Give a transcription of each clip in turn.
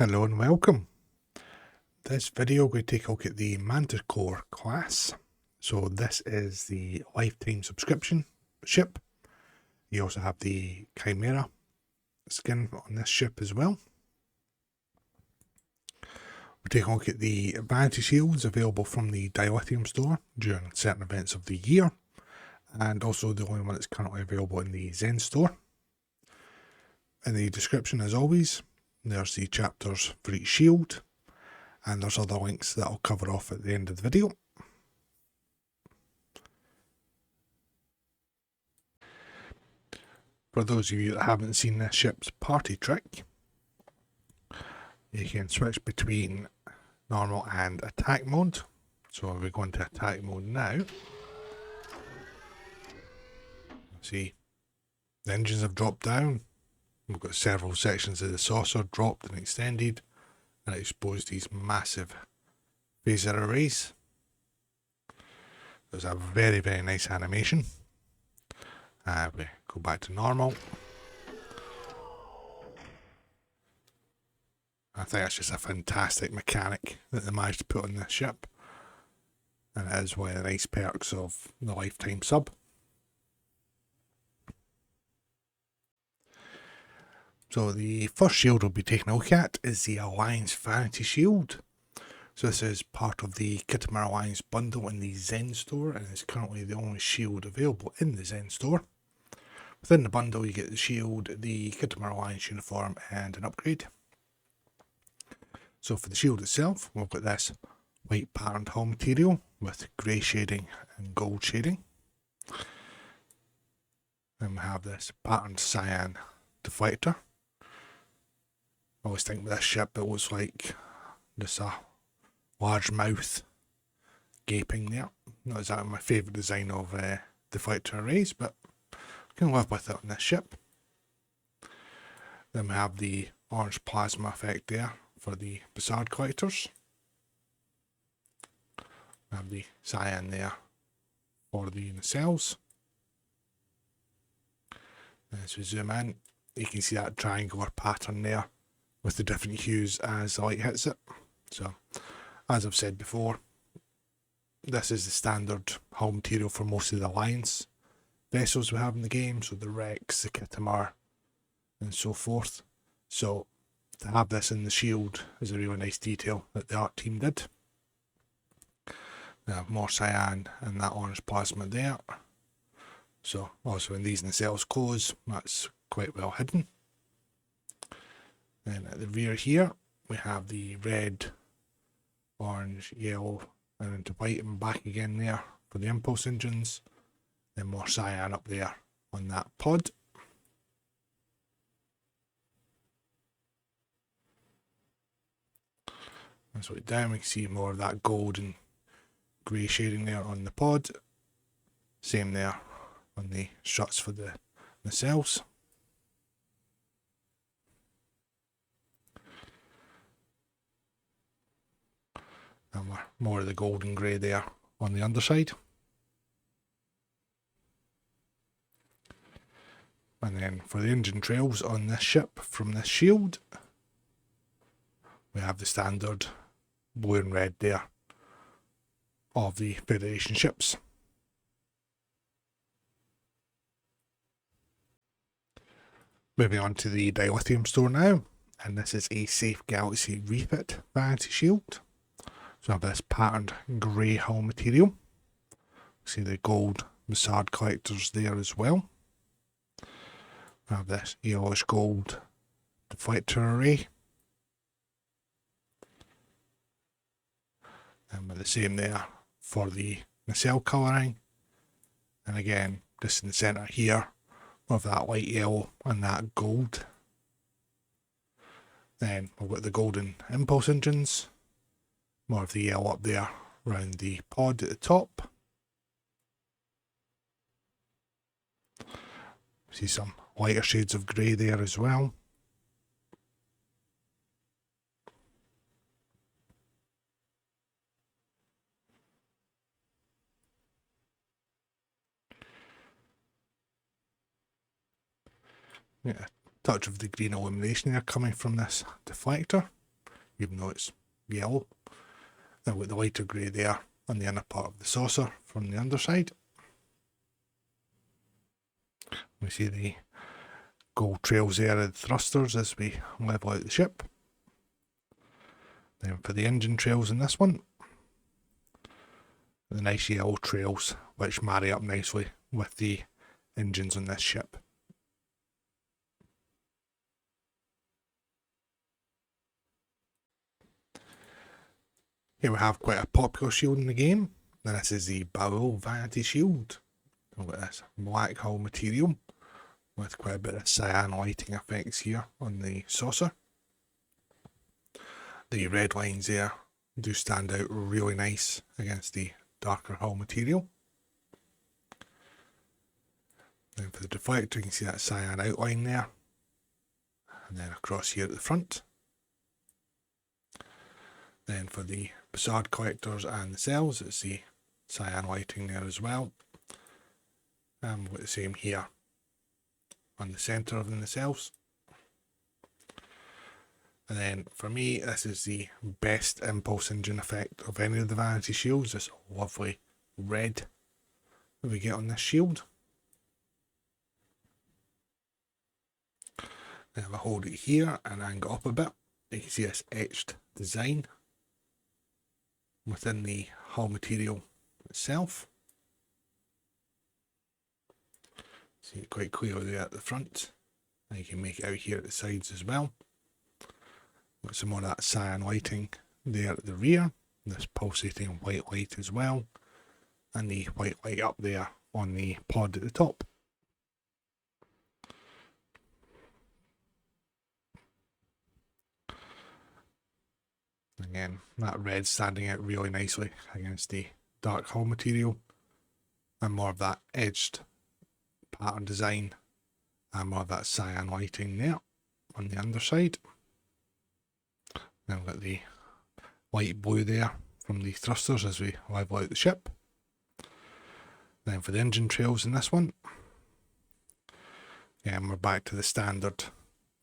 Hello and welcome. This video we're going to take a look at the Manticore class. So this is the lifetime subscription ship. You also have the Chimera skin on this ship as well. We're taking a look at the Vanity shields available from the Dilithium store during certain events of the year, and also the only one that's currently available in the Zen store. In the description, as always, there's the chapters for each shield, and there's other links that I'll cover off at the end of the video. For those of you that haven't seen this ship's party trick, you can switch between normal and attack mode. So we're going to attack mode now. See, the engines have dropped down. We've got several sections of the saucer dropped and extended, and exposed these massive phaser arrays. There's a very, very nice animation. We go back to normal. I think that's just a fantastic mechanic that they managed to put on this ship, and it is one of the nice perks of the lifetime sub. So the first shield we'll be taking a look at is the Alliance Vanity shield. So this is part of the Kittimer Alliance bundle in the Zen store, and is currently the only shield available in the Zen store. Within the bundle you get the shield, the Kittimer Alliance uniform, and an upgrade. So for the shield itself, we've got this white patterned hull material with grey shading and gold shading. Then we have this patterned cyan deflector. I always think with this ship it looks like just a large mouth gaping there. Not exactly my favourite design of deflector arrays, but I can live with it on this ship. Then we have the orange plasma effect there for the Bassard collectors. We have the cyan there for the nacelles. As we zoom in, you can see that triangular pattern there with the different hues as the light hits it. So, as I've said before, this is the standard hull material for most of the Alliance vessels we have in the game, so the Hur'q, the Kittimer, and so forth. So, to have this in the shield is a really nice detail that the art team did. We have more cyan and that orange plasma there. So, also when these nacelles close, that's quite well hidden. Then at the rear here, we have the red, orange, yellow, and into white and back again there for the impulse engines. Then more cyan up there on that pod. As we look down, we can see more of that gold and grey shading there on the pod. Same there on the struts for the nacelles. And more of the gold and grey there on the underside. And then for the engine trails on this ship from this shield, we have the standard blue and red there of the Federation ships. Moving on to the Dilithium store now, and this is a Safe Galaxy Refit Vanity shield. So I have this patterned grey hull material. See the gold Bassard collectors there as well. We have this yellowish gold deflector array. And with the same there for the nacelle colouring. And again, just in the centre here, with that light yellow and that gold. Then we've got the golden impulse engines. More of the yellow up there around the pod at the top. See some lighter shades of grey there as well. Yeah, touch of the green illumination there coming from this deflector. even though it's yellow. Then we've got the lighter grey there on the inner part of the saucer from the underside. We see the gold trails there of the thrusters as we level out the ship. Then for the engine trails in this one, the nice yellow trails which marry up nicely with the engines on this ship. Here we have quite a popular shield in the game, and this is the Vanity shield. We've got this black hull material with quite a bit of cyan lighting effects here on the saucer. The red lines there do stand out really nice against the darker hull material. Then for the deflector, you can see that cyan outline there, and then across here at the front. Then for the facade collectors and the cells, it's the cyan lighting there as well. And we've got the same here on the centre of the nacelles. And then for me, this is the best impulse engine effect of any of the Vanity shields. This lovely red that we get on this shield. Then if I hold it here and angle up a bit, you can see this etched design within the hull material itself. See it quite clearly there at the front, and you can make it out here at the sides as well. Got some more of that cyan lighting there at the rear, this pulsating white light as well, and the white light up there on the pod at the top. Again, that red standing out really nicely against the dark hull material, and more of that edged pattern design and more of that cyan lighting there on the underside. Then we've got the light blue there from the thrusters as we level out the ship. Then for the engine trails in this one, we're back to the standard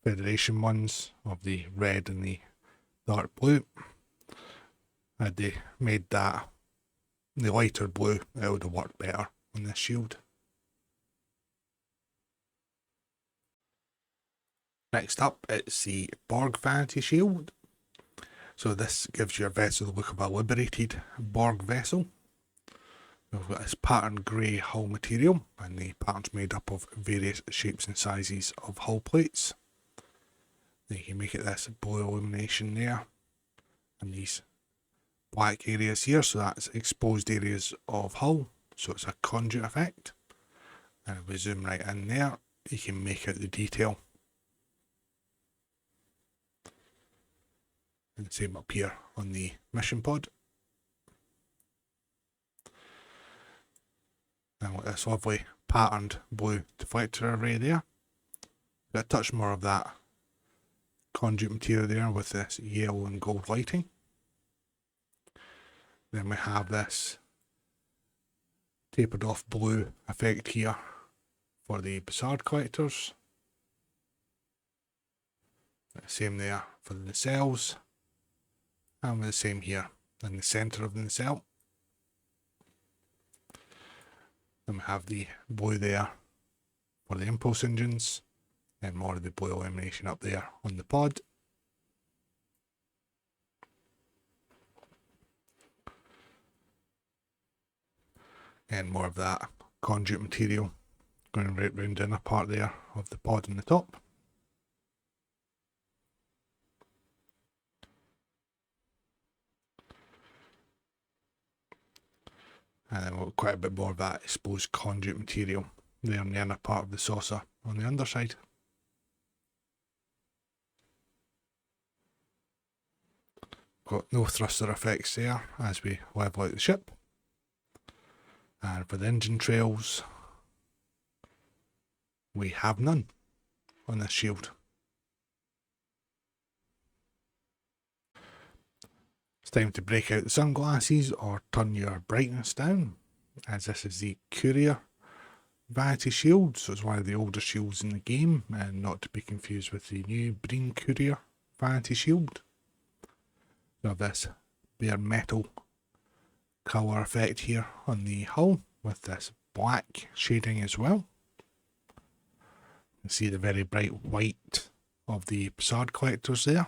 Federation ones of the red and the dark blue. Had they made that the lighter blue, it would have worked better on this shield. Next up, it's the Borg Vanity shield. So this gives your vessel the look of a liberated Borg vessel. We've got this patterned grey hull material, and the pattern's made up of various shapes and sizes of hull plates. Then you can make it this blue illumination there, and these black areas here, so that's exposed areas of hull, so it's a conduit effect. And if we zoom right in there, you can make out the detail. And the same up here on the mission pod. And with this lovely patterned blue deflector array there. Got a touch more of that conduit material there with this yellow and gold lighting. Then we have this tapered off blue effect here for the facade collectors. Same there for the nacelles. And the same here in the centre of the nacelle. Then we have the blue there for the impulse engines, and more of the blue illumination up there on the pod. And more of that conduit material going right round the inner part there of the pod on the top. And then we've got quite a bit more of that exposed conduit material there on the inner part of the saucer on the underside. Got no thruster effects there as we level out the ship. And for the engine trails, we have none on this shield. It's time to break out the sunglasses or turn your brightness down, as this is the Courier Vanity shield, so it's one of the older shields in the game, and not to be confused with the new Breen Courier Vanity shield. We have this bare metal colour effect here on the hull with this black shading as well. You can see the very bright white of the facade collectors there.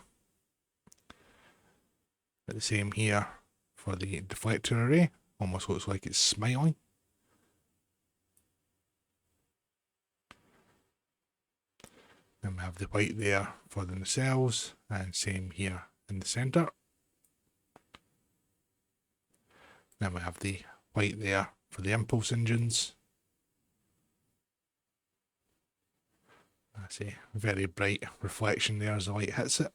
But the same here for the deflector array, almost looks like it's smiling. Then we have the white there for the nacelles, and same here in the centre. Then we have the white there for the impulse engines. I see very bright reflection there as the light hits it.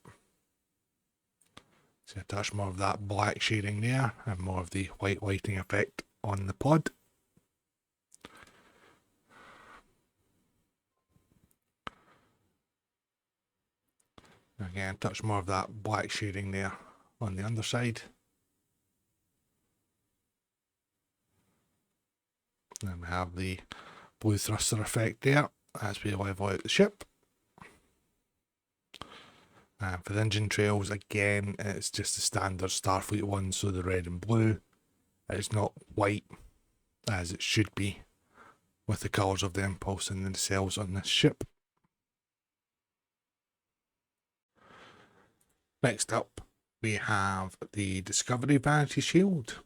So a touch more of that black shading there and more of the white lighting effect on the pod. Again, a touch more of that black shading there on the underside. Then we have the blue thruster effect there as we level out the ship. And for the engine trails, again, it's just the standard Starfleet one, so the red and blue. It's not white as it should be with the colours of the impulse and the nacelles on this ship. Next up, we have the Discovery Vanity Shield.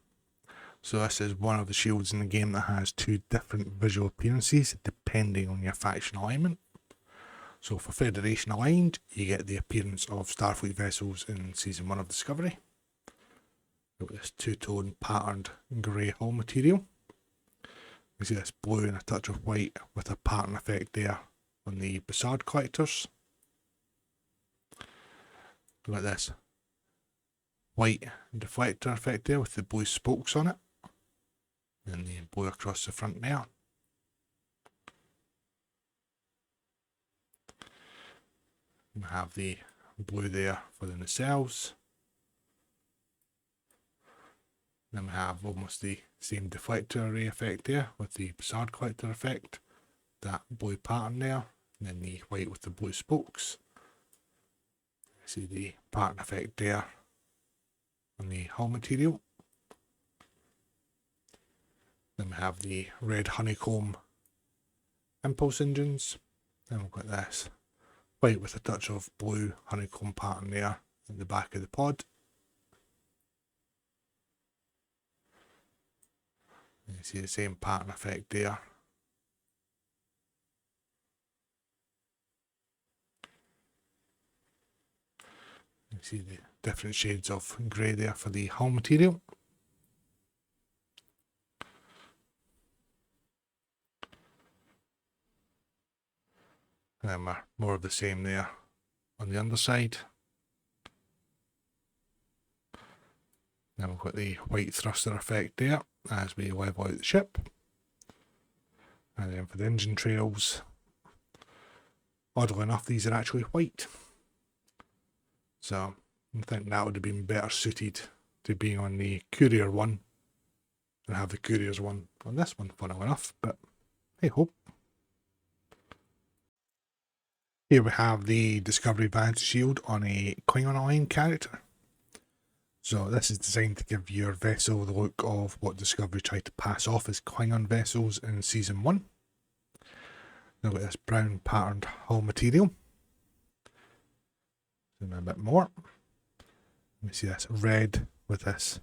So this is one of the shields in the game that has two different visual appearances depending on your faction alignment. So for Federation aligned, you get the appearance of Starfleet vessels in Season 1 of Discovery. You've got this two-tone patterned grey hull material. You see this blue and a touch of white with a pattern effect there on the facade collectors. You've got this white deflector effect there with the blue spokes on it. And the blue across the front there. We have the blue there for the nacelles. Then we have almost the same deflector array effect there with the facade collector effect. That blue pattern there. And then the white with the blue spokes. See the pattern effect there on the hull material. Then we have the red honeycomb impulse engines. Then we've got this white with a touch of blue honeycomb pattern there at the back of the pod. And you see the same pattern effect there. You see the different shades of grey there for the hull material. And then we're more of the same there on the underside. Then we've got the white thruster effect there as we level out the ship. And then for the engine trails, oddly enough, these are actually white. So I think that would have been better suited to being on the Courier one and have the Courier's one on this one, funnily enough, but hey ho. Here we have the Discovery Vanity Shield on a Klingon aligned character. So this is designed to give your vessel the look of what Discovery tried to pass off as Klingon vessels in Season 1. Now with this brown patterned hull material. Zoom in a bit more. We see this red with this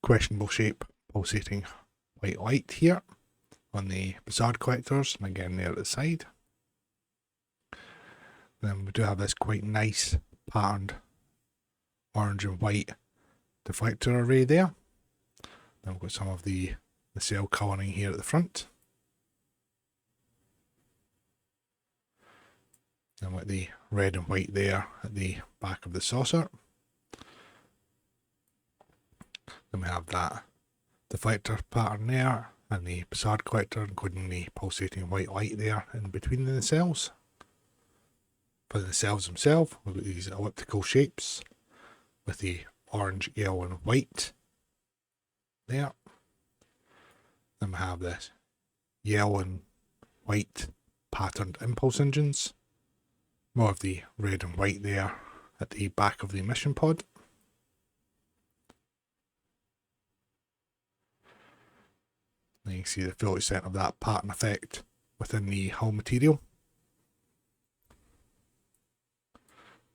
questionable shape pulsating white light here on the facade collectors, and again there at the side. Then we do have this quite nice patterned orange and white deflector array there. Then we've got some of the cell colouring here at the front. Then with the red and white there at the back of the saucer. Then we have that deflector pattern there and the facade collector, including the pulsating white light there in between the nacelles. For the nacelles themselves, we've got these elliptical shapes with the orange, yellow and white there. Then we have this yellow and white patterned impulse engines. More of the red and white there at the back of the mission pod. And you can see the full extent of that pattern effect within the hull material.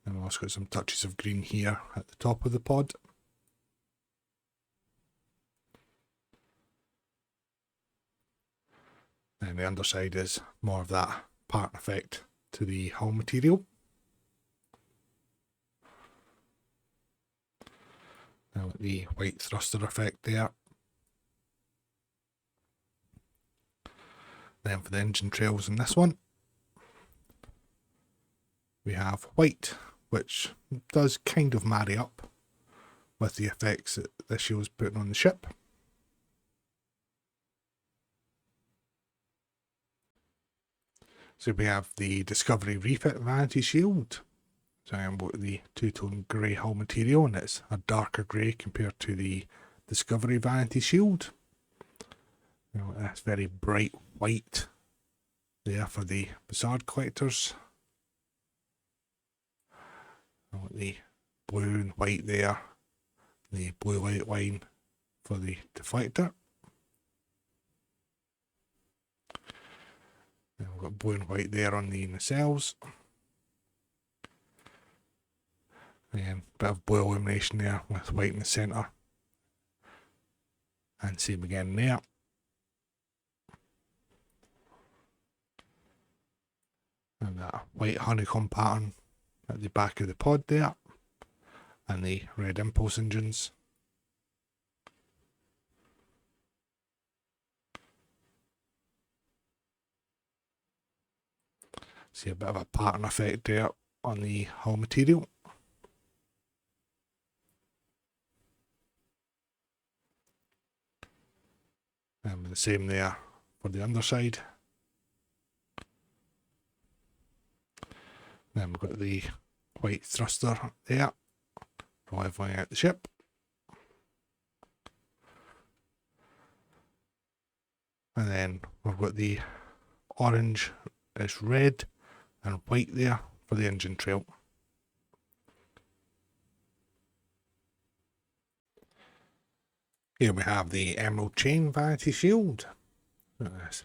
And we've also got some touches of green here at the top of the pod. And the underside is more of that pattern effect to the hull material. Now with the white thruster effect there. Then for the engine trails in this one, we have white, which does kind of marry up with the effects that this show is putting on the ship. So we have the Discovery Refit Vanity shield. So I'm with the two-tone grey hull material, and it's a darker grey compared to the Discovery Vanity shield. That's very bright white there for the Bizarre collectors. The blue and white there, the blue light line for the deflector. Then we've got blue and white there on the nacelles. Again, bit of blue illumination there with white in the centre. And same again there. And that white honeycomb pattern at the back of the pod there. And the red impulse engines. See a bit of a pattern effect there on the hull material. And the same there for the underside. Then we've got the white thruster there, leveling out the ship. And then we've got the orange is red and white there for the engine trail. Here we have the Emerald Chain Vanity Shield. Look at this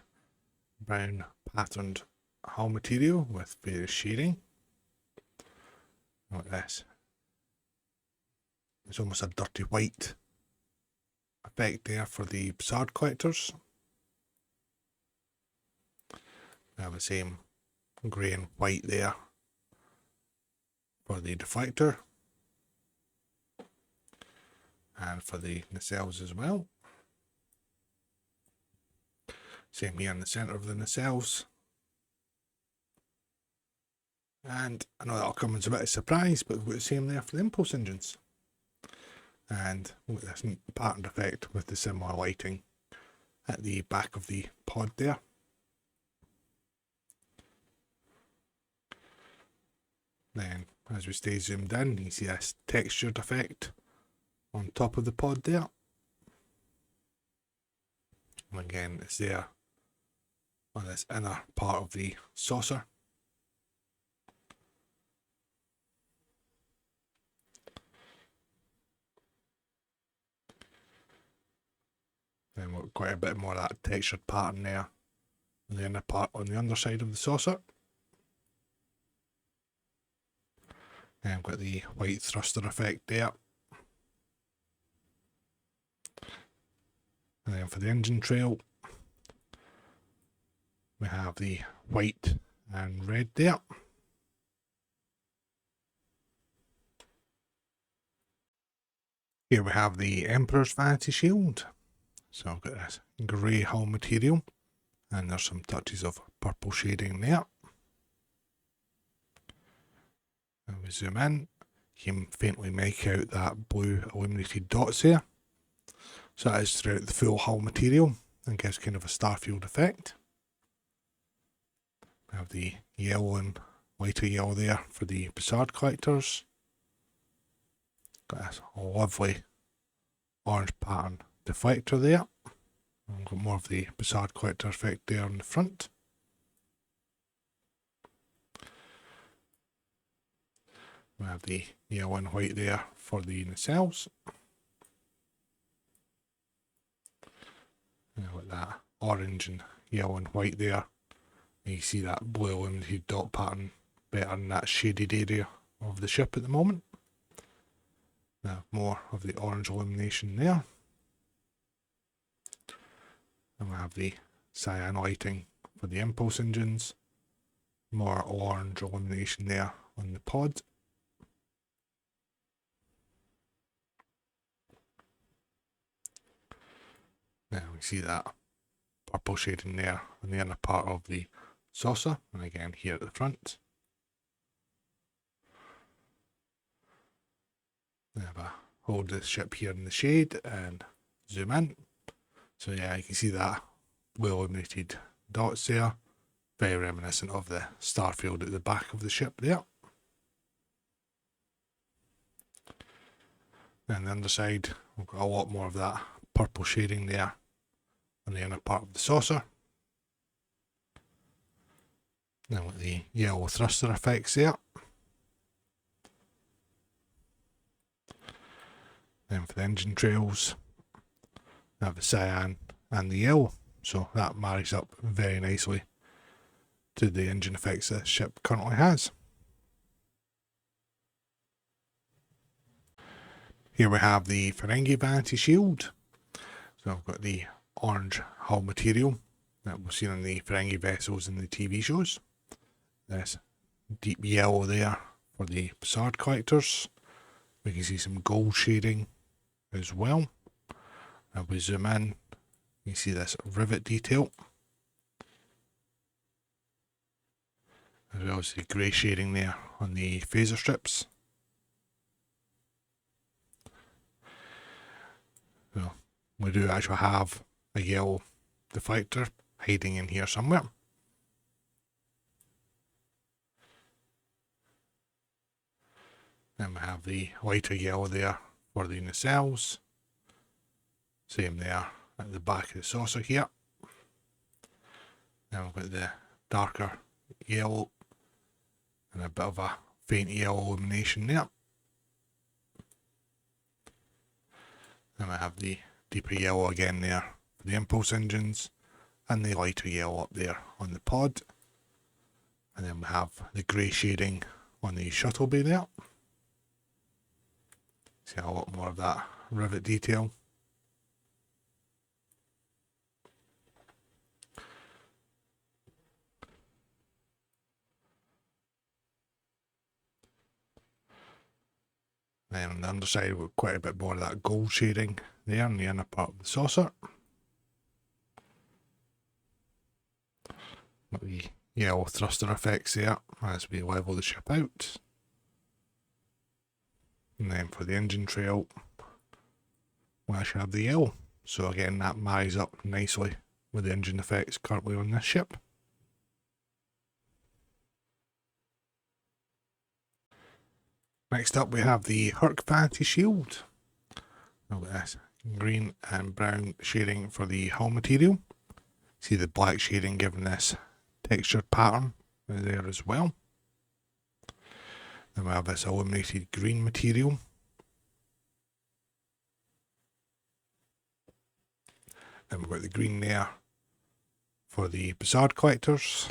brown patterned hull material with various shading. Like this. It's almost a dirty white effect there for the Bizarre collectors. We have the same grey and white there for the deflector. And for the nacelles as well. Same here in the centre of the nacelles. And I know that'll come as a bit of a surprise, but we've got the same there for the impulse engines. And look at this patterned effect with the similar lighting at the back of the pod there. Then, as we stay zoomed in, you see this textured effect on top of the pod there. And again, it's there on this inner part of the saucer. Then we've got quite a bit more of that textured pattern there on the inner part on the underside of the saucer. And we've got the white thruster effect there. And then for the engine trail, we have the white and red there. Here we have the Emperor's Vanity Shield. So I've got this grey hull material, and there's some touches of purple shading there. And we zoom in, you can faintly make out that blue illuminated dots there. So that is throughout the full hull material and gives kind of a Starfield effect. We have the yellow and lighter yellow there for the Bizarre collectors. Got this lovely orange pattern deflector there. And we've got more of the Bizarre collector effect there on the front. We have the yellow and white there for the nacelles. Like that orange and yellow and white there. And you see that blue illuminated dot pattern better in that shaded area of the ship at the moment. Now more of the orange illumination there. And we have the cyan lighting for the impulse engines. More orange illumination there on the pod. Now we see that purple shading there on the inner part of the saucer, and again here at the front. Now if I hold this ship here in the shade and zoom in, so yeah, you can see that blue illuminated dots there, very reminiscent of the starfield at the back of the ship there. And on the underside, we've got a lot more of that purple shading there on the inner part of the saucer. Now with the yellow thruster effects there. Then for the engine trails, we have the cyan and the yellow, so that marries up very nicely to the engine effects the ship currently has. Here we have the Ferengi Vanity shield. So I've got the orange hull material that we've seen on the Ferengi vessels in the TV shows. This deep yellow there for the facade collectors. We can see some gold shading as well. If we zoom in, you see this rivet detail, as well as the grey shading there on the phaser strips. So we do actually have a yellow deflector hiding in here somewhere. Then we have the lighter yellow there for the nacelles. Same there at the back of the saucer here. Then we've got the darker yellow and a bit of a faint yellow illumination there. Then we have the deeper yellow again there for the impulse engines, and the lighter yellow up there on the pod. And then we have the grey shading on the shuttle bay there. See a lot more of that rivet detail. Then on the underside, we've got quite a bit more of that gold shading there in the inner part of the saucer. Got the yellow thruster effects there as we level the ship out. And then for the engine trail, we actually have the yellow. So again, that marries up nicely with the engine effects currently on this ship. Next up we have the Hur'q Vanity shield. Look at this green and brown shading for the hull material. See the black shading giving this textured pattern there as well. Then we have this illuminated green material. Then we've got the green there for the facade collectors.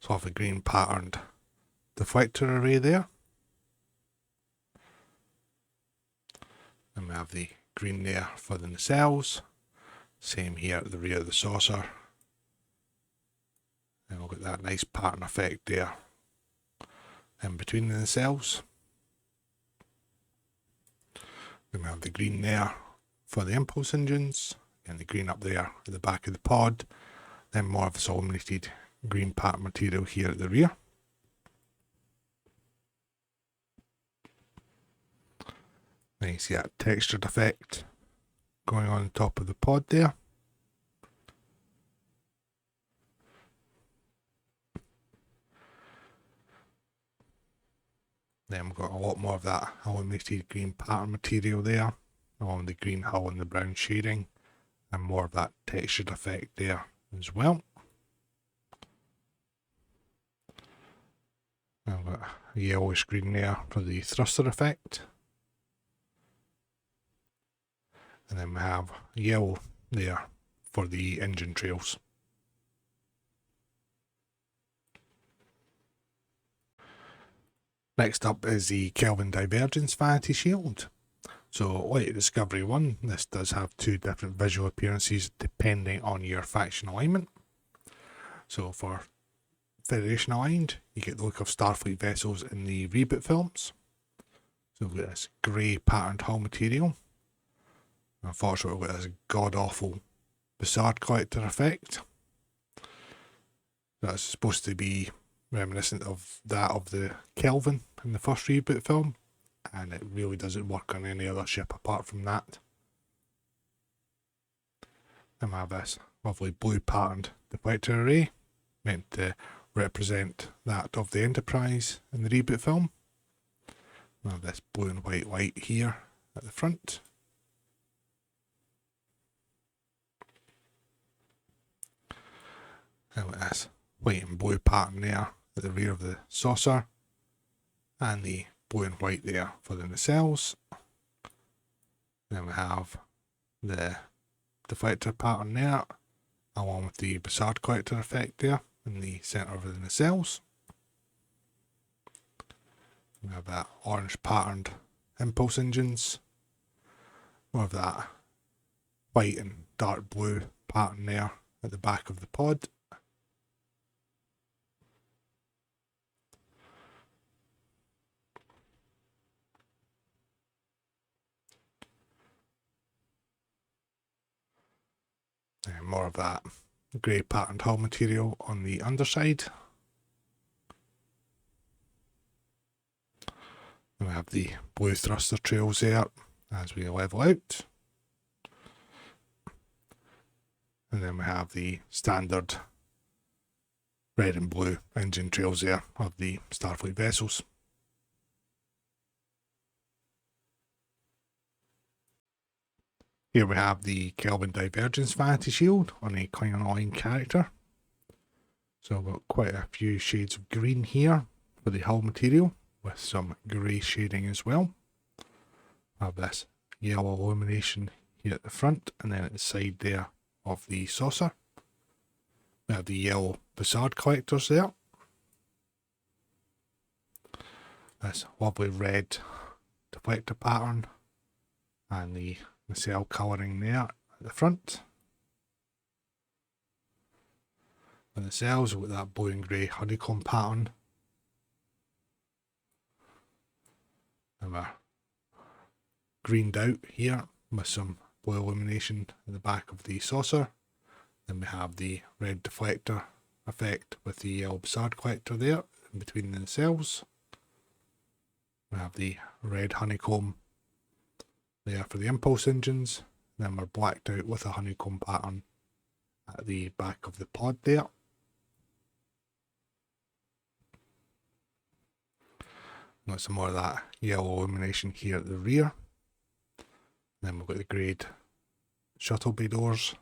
So I have a green patterned deflector array there. Then we have the green there for the nacelles. Same here at the rear of the saucer. Then we'll get that nice pattern effect there in between the nacelles. Then we have the green there for the impulse engines, and the green up there at the back of the pod. Then more of this illuminated green pattern material here at the rear. Then you see that textured effect going on top of the pod there. Then we've got a lot more of that illuminated green pattern material there, along the green hull and the brown shading, and more of that textured effect there as well. I've got a yellowish green there for the thruster effect. And then we have yellow there for the engine trails. Next up is the Kelvin Divergence Vanity Shield. So, like Discovery 1, this does have two different visual appearances depending on your faction alignment. So, for Federation aligned, you get the look of Starfleet vessels in the reboot films. So, we've got this grey patterned hull material. Unfortunately, we've got this god awful Bizarre collector effect. That's supposed to be reminiscent of that of the Kelvin in the first reboot film, and it really doesn't work on any other ship apart from that. And we have this lovely blue patterned deflector array, meant to represent that of the Enterprise in the reboot film. We have this blue and white light here at the front. And with this white and blue pattern there at the rear of the saucer, and the blue and white there for the nacelles. Then we have the deflector pattern there, along with the Bizarre collector effect there in the centre of the nacelles. We have that orange patterned impulse engines. We have that white and dark blue pattern there at the back of the pod. And more of that grey patterned hull material on the underside. And we have the blue thruster trails there as we level out. And then we have the standard red and blue engine trails there of the Starfleet vessels. Here we have the Kelvin Divergence Vanity Shield on a Klingon aligned character. So I've got quite a few shades of green here for the hull material, with some grey shading as well. I have this yellow illumination here at the front, and then at the side there of the saucer. We have the yellow Bizarre collectors there. This lovely red deflector pattern, and the nacelle colouring there at the front. On the nacelles with that blue and grey honeycomb pattern. And we're greened out here with some blue illumination at the back of the saucer. Then we have the red deflector effect with the yellow Bizarre collector there in between the nacelles. We have the red honeycomb there for the impulse engines. Then we're blacked out with a honeycomb pattern at the back of the pod there. Got some more of that yellow illumination here at the rear. Then we've got the greyed shuttle bay doors.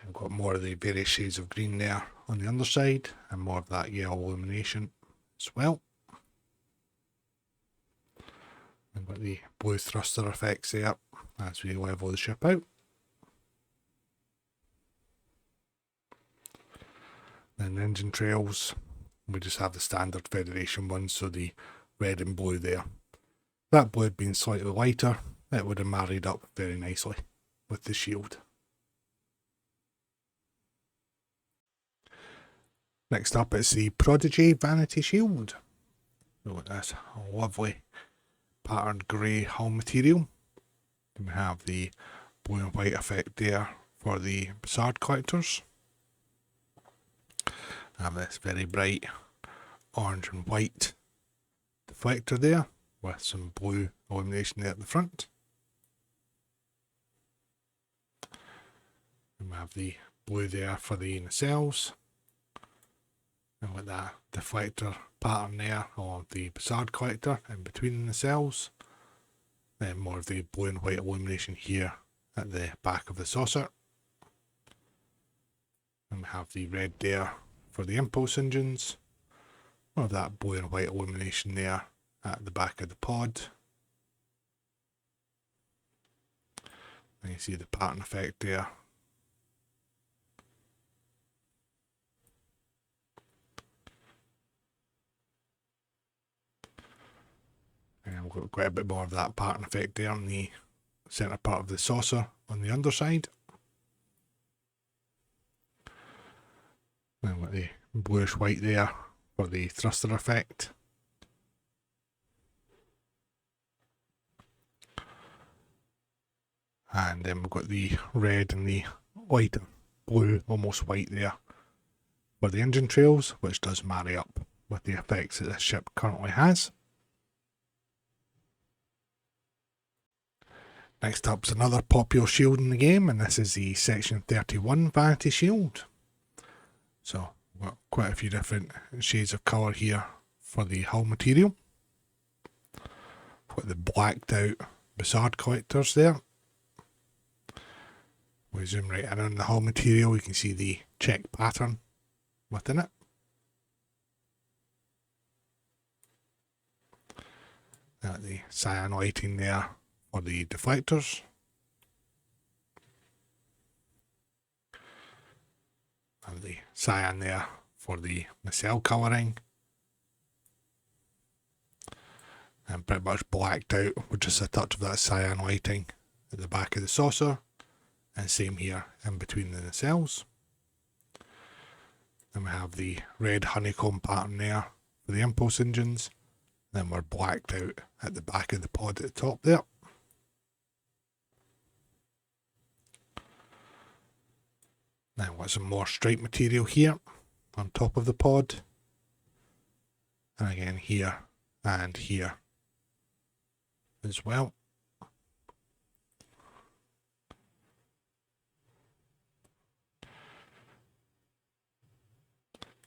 We've got more of the various shades of green there on the underside, and more of that yellow illumination as well. We've got the blue thruster effects there as we level the ship out. Then the engine trails, we just have the standard Federation ones, so the red and blue there. That blue had been slightly lighter, it would have married up very nicely with the shield. Next up is the Prodigy Vanity Shield. So that's a lovely patterned grey hull material. And we have the blue and white effect there for the Bizarre collectors. I have this very bright orange and white deflector there with some blue illumination there at the front. And we have the blue there for the nacelles. And with that deflector pattern there along the Bizarre collector in between the nacelles. Then more of the blue and white illumination here at the back of the saucer. And we have the red there for the impulse engines. More of that blue and white illumination there at the back of the pod. And you see the pattern effect there. And we've got quite a bit more of that pattern effect there on the centre part of the saucer on the underside. Then with the bluish white there for the thruster effect. And then we've got the red and the lighter blue, almost white there for the engine trails, which does marry up with the effects that this ship currently has. Next up is another popular shield in the game, and this is the Section 31 Vanity Shield. So we've got quite a few different shades of colour here for the hull material. We've got the blacked out Bassard collectors there. We zoom right in on the hull material, you can see the check pattern within it. Got the cyan lighting there for the deflectors. And the cyan there for the nacelle colouring. And pretty much blacked out with just a touch of that cyan lighting at the back of the saucer. And same here in between the nacelles. Then we have the red honeycomb pattern there for the impulse engines. Then we're blacked out at the back of the pod at the top there. Now we've got some more stripe material here on top of the pod. And again here and here as well.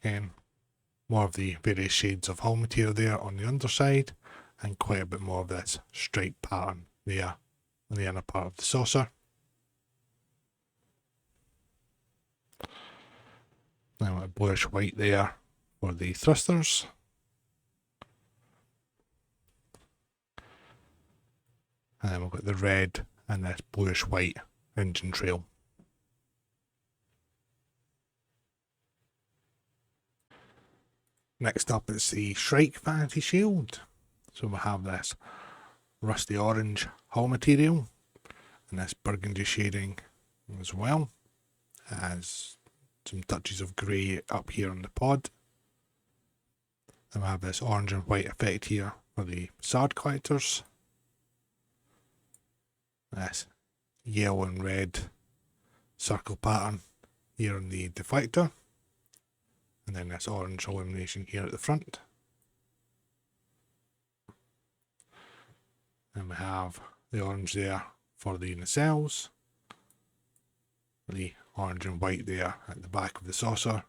Again, more of the various shades of hull material there on the underside, and quite a bit more of this stripe pattern there on the inner part of the saucer. Now a bluish white there for the thrusters. And then we've got the red and this bluish white engine trail. Next up is the Shrike Vanity Shield. So we have this rusty orange hull material and this burgundy shading as well, as some touches of grey up here on the pod. Then we have this orange and white effect here for the Bassard collectors. This yellow and red circle pattern here on the deflector. And then this orange illumination here at the front. And we have the orange there for the nacelles. The orange and white there at the back of the saucer.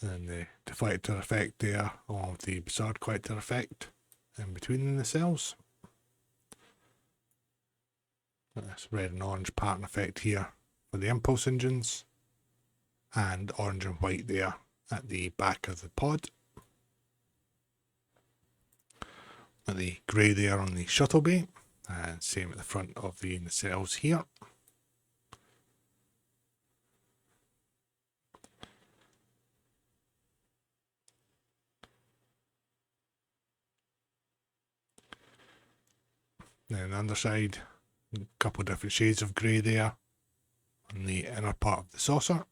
And the deflector effect there along with the Bassard collector effect in between the nacelles. This red and orange pattern effect here for the impulse engines. And orange and white there at the back of the pod. And the grey there on the shuttle bay, and same at the front of the nacelles here. Then on the underside, a couple of different shades of grey there on the inner part of the saucer.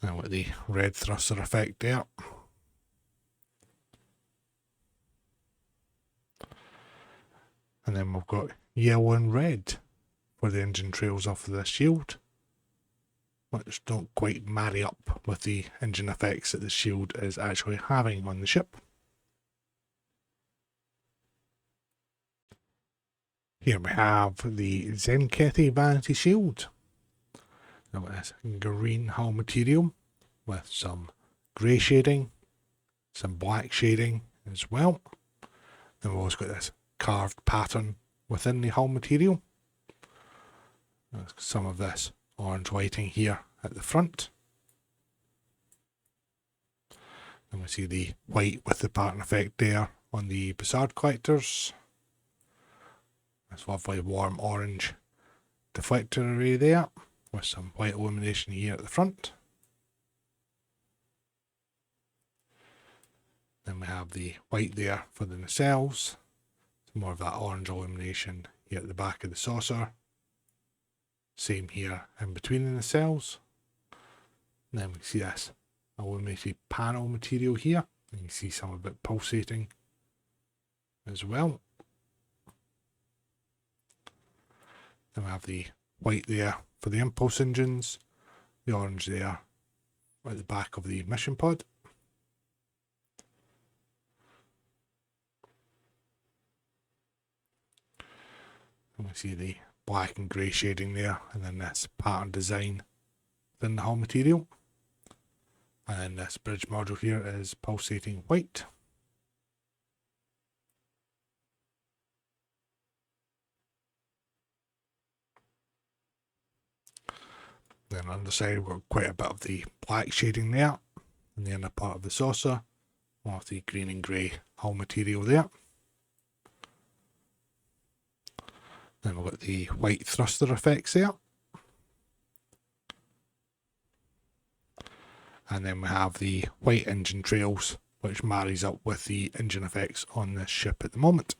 Now with the red thruster effect there. And then we've got yellow and red for the engine trails off of the shield, which don't quite marry up with the engine effects that the shield is actually having on the ship. Here we have the Tzenkethi Vanity Shield. Now it's green hull material with some grey shading, some black shading as well. Then we've also got this carved pattern within the hull material. There's some of this orange lighting here at the front. And we see the white with the pattern effect there on the Bizarre collectors. This lovely warm orange deflector array there, with some white illumination here at the front. Then we have the white there for the nacelles. More of that orange illumination here at the back of the saucer. Same here in between the nacelles. And then we see this illuminated panel material here. And you can see some of it pulsating as well. Then we have the white there for the impulse engines, the orange there at the back of the mission pod. And we see the black and grey shading there, and then this pattern design within the hull material. And then this bridge module here is pulsating white. Then on the side we've got quite a bit of the black shading there, in the inner part of the saucer, with the green and grey hull material there. Then we've got the white thruster effects there. And then we have the white engine trails, which marries up with the engine effects on this ship at the moment.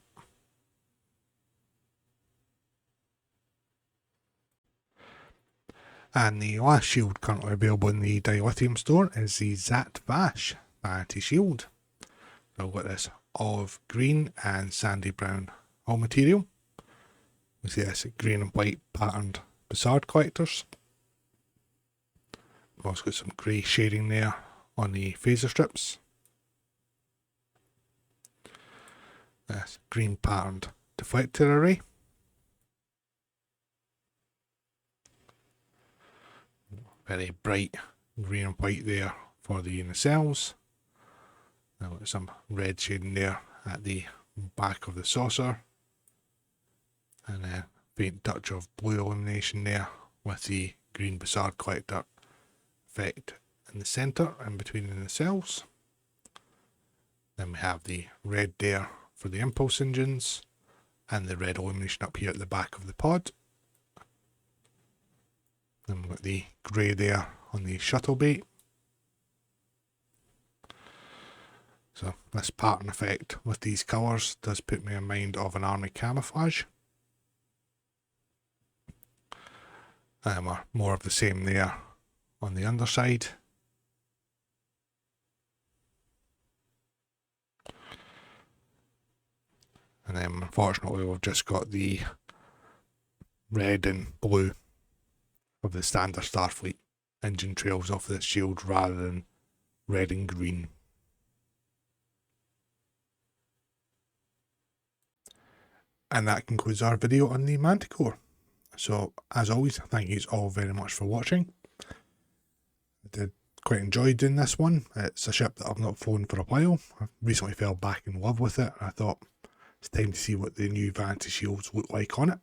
And the last shield currently available in the Dilithium store is the Zhat Vash Vanity shield. So we've got this olive green and sandy brown hull material. We see this green and white patterned Bizarre collectors. We've also got some grey shading there on the phaser strips. This green patterned deflector array. Very bright green and white there for the nacelles. Now got some red shading there at the back of the saucer. And a faint touch of blue illumination there with the green Bizarre collector effect in the centre and between the nacelles. Then we have the red there for the impulse engines and the red illumination up here at the back of the pod. Then we've got the grey there on the shuttle bay. So this pattern effect with these colours does put me in mind of an army camouflage. And more of the same there on the underside. And then unfortunately we've just got the red and blue of the standard Starfleet engine trails off this shield rather than red and green. And that concludes our video on the Manticore. So, as always, thank you all very much for watching. I did quite enjoy doing this one. It's a ship that I've not flown for a while. I recently fell back in love with it. I thought it's time to see what the new Vanity shields look like on it.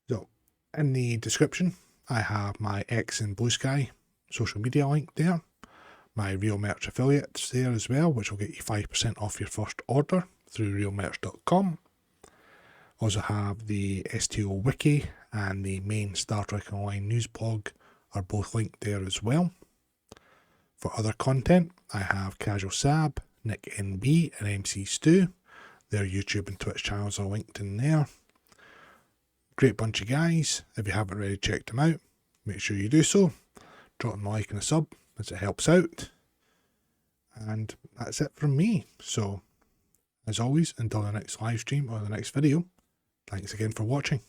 So, in the description, I have my X and Blue Sky social media link there. My Real Merch affiliates there as well, which will get you 5% off your first order through realmerch.com. Also have the STO Wiki and the main Star Trek Online news blog are both linked there as well. For other content, I have Casual Sab, Nick NB and MC Stu. Their YouTube and Twitch channels are linked in there. Great bunch of guys. If you haven't already checked them out, make sure you do so. Drop them a like and a sub as it helps out. And that's it from me. So, as always, until the next live stream or the next video, thanks again for watching.